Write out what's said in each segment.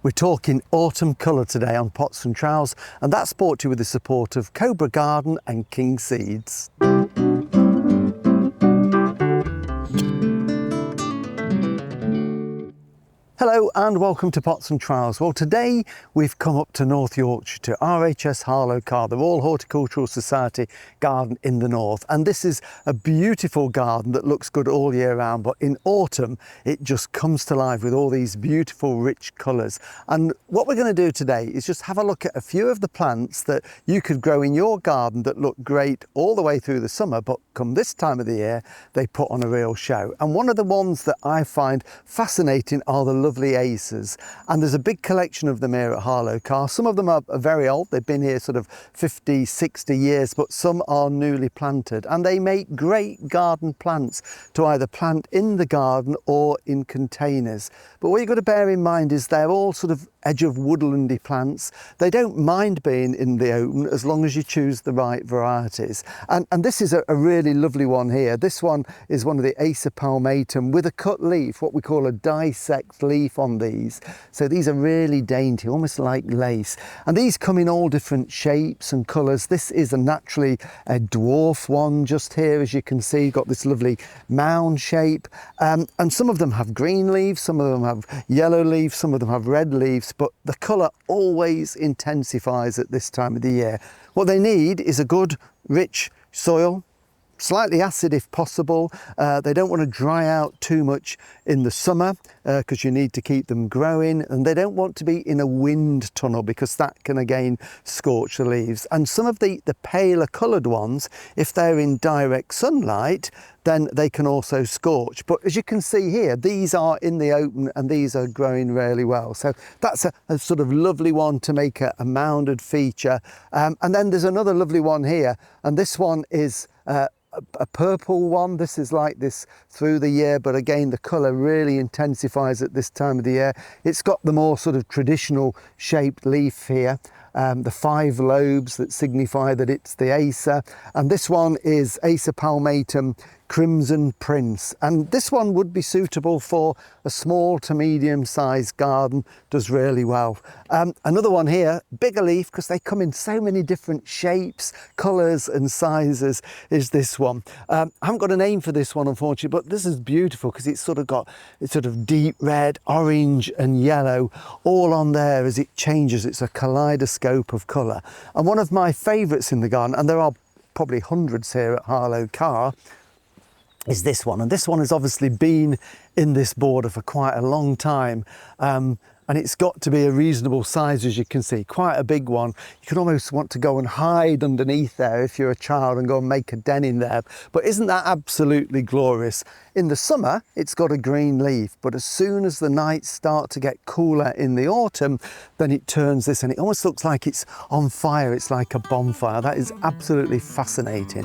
We're talking autumn colour today on Pots and Trowels, and that's brought to you with the support of Cobra Garden and King Seeds. Hello and welcome to Pots and Trowels. Well, today we've come up to North Yorkshire to RHS Harlow Carr, the Royal Horticultural Society garden in the north. And this is a beautiful garden that looks good all year round, but in autumn it just comes to life with all these beautiful rich colours. And what we're going to do today is just have a look at a few of the plants that you could grow in your garden that look great all the way through the summer, but come this time of the year they put on a real show. And one of the ones that I find fascinating are the lovely acers, and there's a big collection of them here at Harlow Carr. Some of them are very old, they've been here sort of 50, 60 years, but some are newly planted, and they make great garden plants to either plant in the garden or in containers. But what you've got to bear in mind is they're all sort of edge of woodlandy plants. They don't mind being in the open as long as you choose the right varieties. And this is a really lovely one here. This one is one of the Acer palmatum with a cut leaf, what we call a dissect leaf on these. So these are really dainty, almost like lace. And these come in all different shapes and colours. This is a dwarf one just here, as you can see, got this lovely mound shape. And some of them have green leaves, some of them have yellow leaves, some of them have red leaves, but the colour always intensifies at this time of the year. What they need is a good, rich soil, slightly acid if possible. They don't want to dry out too much in the summer because you need to keep them growing, and they don't want to be in a wind tunnel because that can again scorch the leaves. And some of the paler coloured ones, if they're in direct sunlight, then they can also scorch. But as you can see here, these are in the open and these are growing really well. So that's a sort of lovely one to make a mounded feature. And then there's another lovely one here, and this one is a purple one. This is like this through the year, but again the colour really intensifies at this time of the year. It's got the more sort of traditional shaped leaf here, the 5 lobes that signify that it's the Acer, and this one is Acer palmatum Crimson Prince, and this one would be suitable for a small to medium sized garden, does really well. Another one here, bigger leaf, because they come in so many different shapes, colours and sizes, is this one. I haven't got a name for this one unfortunately, but this is beautiful because it's sort of deep red, orange and yellow all on there as it changes. It's a kaleidoscope of colour, and one of my favourites in the garden, and there are probably hundreds here at Harlow Carr, is this one. And this one has obviously been in this border for quite a long time, and it's got to be a reasonable size, as you can see, quite a big one. You could almost want to go and hide underneath there if you're a child and go and make a den in there. But isn't that absolutely glorious? In the summer it's got a green leaf, but as soon as the nights start to get cooler in the autumn, then it turns this and it almost looks like it's on fire. It's like a bonfire. That is absolutely fascinating.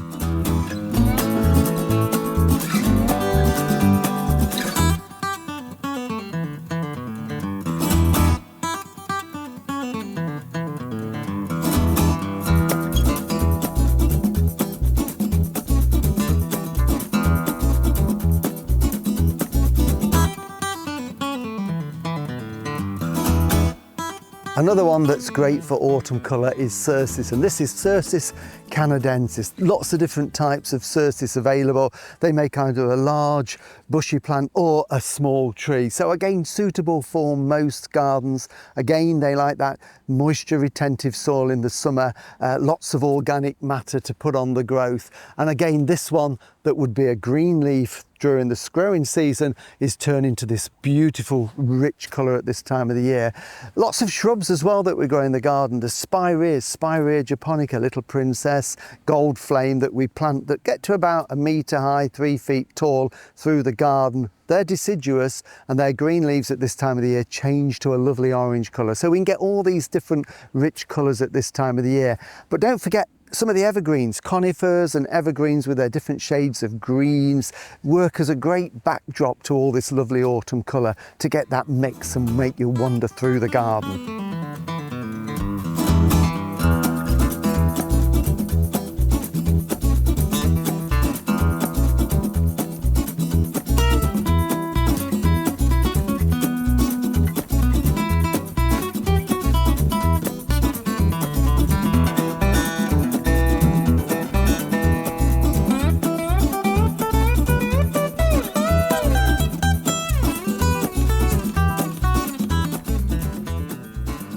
Another one that's great for autumn colour is Cercis, and this is Cercis canadensis. Lots of different types of Cercis available. They make either a large bushy plant or a small tree. So again, suitable for most gardens. Again, they like that moisture retentive soil in the summer, lots of organic matter to put on the growth. And again, this one that would be a green leaf during the growing season is turning to this beautiful rich colour at this time of the year. Lots of shrubs as well that we grow in the garden. The Spirea japonica, little princess, gold flame that we plant that get to about a metre high, 3 feet tall through the garden. They're deciduous, and their green leaves at this time of the year change to a lovely orange colour. So we can get all these different rich colours at this time of the year. But don't forget some of the evergreens, conifers and evergreens with their different shades of greens, work as a great backdrop to all this lovely autumn colour to get that mix and make you wander through the garden.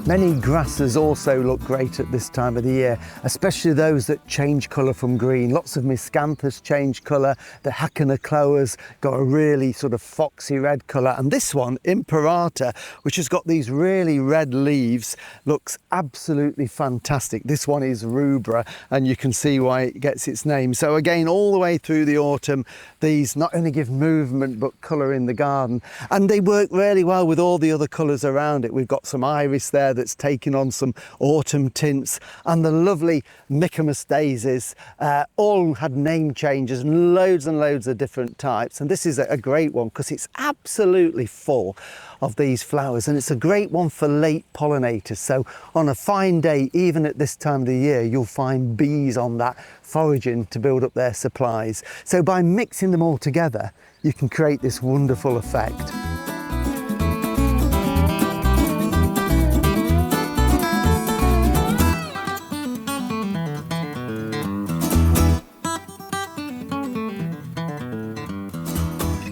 Many grasses also look great at this time of the year, especially those that change colour from green. Lots of miscanthus change colour. The Hacanacloa's got a really sort of foxy red colour, and this one, Imperata, which has got these really red leaves, looks absolutely fantastic. This one is rubra, and you can see why it gets its name. So again, all the way through the autumn, these not only give movement but colour in the garden, and they work really well with all the other colours around it. We've got some iris there that's taken on some autumn tints, and the lovely Michaelmas daisies all had name changes and loads of different types. And this is a great one because it's absolutely full of these flowers, and it's a great one for late pollinators. So on a fine day, even at this time of the year, you'll find bees on that foraging to build up their supplies. So by mixing them all together, you can create this wonderful effect.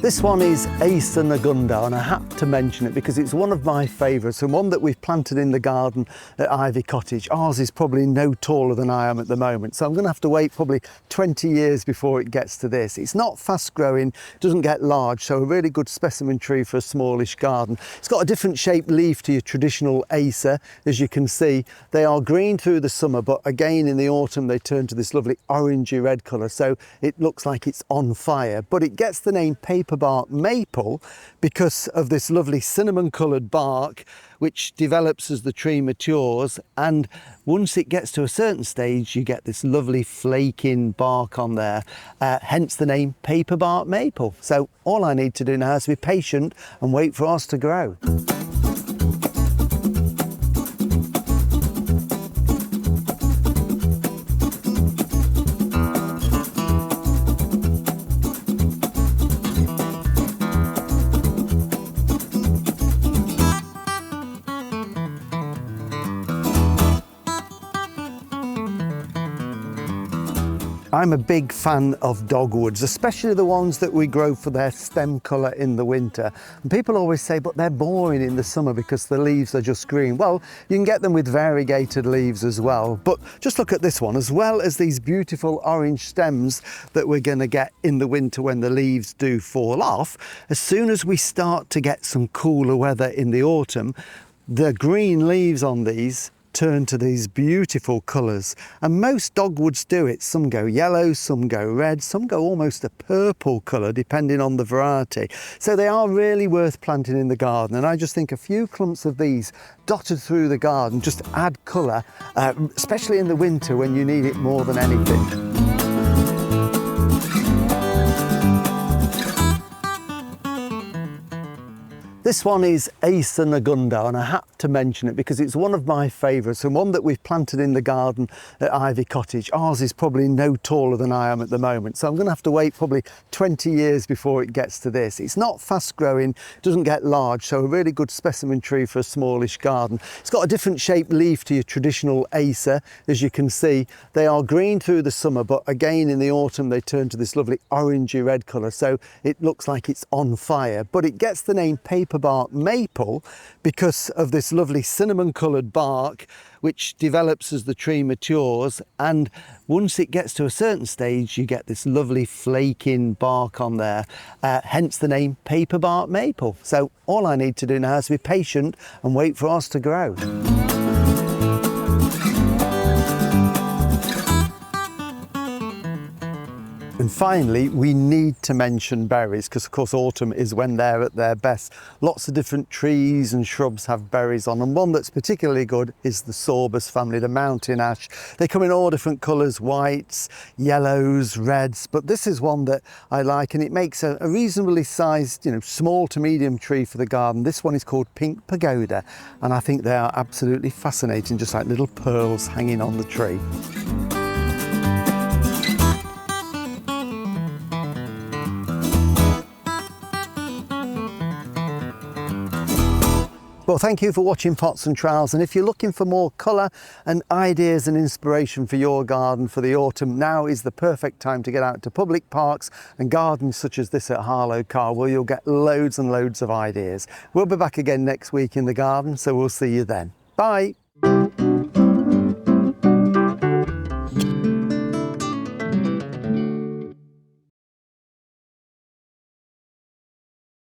This one is Acer Nagunda, and I have to mention it because it's one of my favourites and one that we've planted in the garden at Ivy Cottage. Ours is probably no taller than I am at the moment, so I'm going to have to wait probably 20 years before it gets to this. It's not fast growing, doesn't get large, so a really good specimen tree for a smallish garden. It's got a different shaped leaf to your traditional Acer. As you can see, they are green through the summer, but again in the autumn they turn to this lovely orangey red colour, so it looks like it's on fire. But it gets the name paper bark maple because of this lovely cinnamon coloured bark which develops as the tree matures, and once it gets to a certain stage you get this lovely flaking bark on there, hence the name paper bark maple. So all I need to do now is be patient and wait for ours to grow. I'm a big fan of dogwoods, especially the ones that we grow for their stem colour in the winter. And people always say, but they're boring in the summer because the leaves are just green. Well, you can get them with variegated leaves as well. But just look at this one, as well as these beautiful orange stems that we're going to get in the winter when the leaves do fall off. As soon as we start to get some cooler weather in the autumn, the green leaves on these turn to these beautiful colours, and most dogwoods do it. Some go yellow, some go red, some go almost a purple colour depending on the variety. So they are really worth planting in the garden, and I just think a few clumps of these dotted through the garden just add colour, especially in the winter when you need it more than anything. This one is Acer Nagunda, and I have to mention it because it's one of my favourites and one that we've planted in the garden at Ivy Cottage. Ours is probably no taller than I am at the moment, so I'm going to have to wait probably 20 years before it gets to this. It's not fast growing, doesn't get large, so a really good specimen tree for a smallish garden. It's got a different shaped leaf to your traditional Acer. As you can see, they are green through the summer, but again in the autumn they turn to this lovely orangey red colour, so it looks like it's on fire. But it gets the name paper bark maple because of this lovely cinnamon coloured bark which develops as the tree matures, and once it gets to a certain stage you get this lovely flaking bark on there, hence the name paper bark maple. So all I need to do now is be patient and wait for ours to grow. And finally, we need to mention berries because, of course, autumn is when they're at their best. Lots of different trees and shrubs have berries on, and one that's particularly good is the sorbus family, the mountain ash. They come in all different colours, whites, yellows, reds, but this is one that I like, and it makes a reasonably sized, small to medium tree for the garden. This one is called Pink Pagoda, and I think they are absolutely fascinating, just like little pearls hanging on the tree. Well, thank you for watching Pots and Trowels, and if you're looking for more colour and ideas and inspiration for your garden for the autumn, now is the perfect time to get out to public parks and gardens such as this at Harlow Carr, where you'll get loads and loads of ideas. We'll be back again next week in the garden, so we'll see you then. Bye.